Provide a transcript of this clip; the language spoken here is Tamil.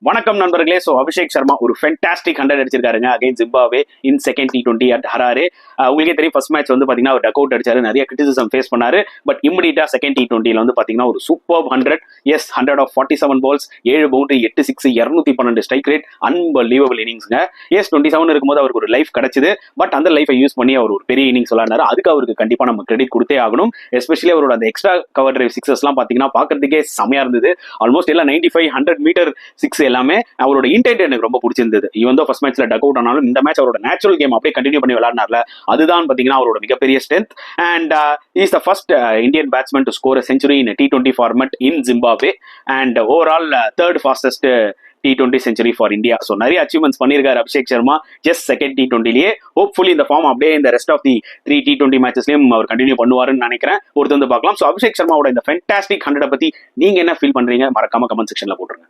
வணக்கம் நண்பர்களே. ஸோ அபிஷேக் சர்மா ஒரு ஃபென்டாஸ்டிக் 100 அடிச்சிருக்காருங்க again Zimbabwe in second T20 at Harare. உங்களுக்கே தெரியும் ஃபர்ஸ்ட் மேட்ச் வந்து பார்த்தீங்கன்னா ஒரு டக் அவுட் அடிச்சாரு, நிறைய கிரிட்டிசிசம் ஃபேஸ் பண்ணாரு. பட் இம்மிடியா செகண்ட் T20 வந்து பார்த்தீங்கன்னா ஒரு super 100. Yes 100 off 47 balls, 7 boundary, 8 6, 212 strike rate, unbelievable இன்னிங்ஸ்ங்க. எஸ் 27 இருக்கும்போது அவருக்கு ஒரு லைஃப் கிடைச்சது. பட் அந்த லைஃபை யூஸ் பண்ணி அவர் ஒரு பெரிய இன்னிங்ஸ் விளையாடுறாரு. அதுக்கு அவருக்கு கண்டிப்பாக நம்ம கிரெடிட் கொடுத்தே ஆகணும். எஸ்பெஷலி அவரோட அந்த எக்ஸ்ட்ரா கவர் டிரைவ் சிக்ஸஸ்லாம் பார்த்தீங்கன்னா பார்க்கறதுக்கே செமையா இருந்தது. ஆல்மோஸ்ட் எல்லாம் 95 100 மீட்டர் சிக்ஸ் எல்லாமே. அவரோட இன்டென்ட் எனக்கு ரொம்ப பிடிச்சிருந்தது. இவன் தான் ஃபர்ஸ்ட் மேட்ச்ல டக் அவுட் ஆனாலும் இந்த மேட்ச் அவரோட நேச்சுரல் கேம் அப்படியே கண்டினியூ பண்ணி விளையாடுனார்ல, அதுதான் பாத்தீங்கன்னா அவரோட மிகப்பெரிய strength. And is the first Indian batsman to score a century in a T20 format in Zimbabwe and overall third fastest T20 century for India. So நிறைய அச்சீவ்மெண்ட்ஸ் பண்ணியிருக்காரு அபிஷேக் சர்மா ஜஸ்ட் செகண்ட் T20லயே. ஹோப்ஃபுல்லி இந்த ஃபார்ம் அப்படியே இந்த ரெஸ்ட் ஆஃப் தி 3 T20 மேட்சஸ்லயும் அவர் கண்டினியூ பண்ணுவாருன்னு நினைக்கிறேன். ஒருத்தர் வந்து பார்க்கலாம். ஸோ அபிஷேக் சர்மாவோட இந்த ஃபென்டாஸ்டிக் 100 பத்தி நீங்க என்ன ஃபீல் பண்றீங்க? மறக்காம கமெண்ட் செக்ஷன்ல போட்டுருங்க.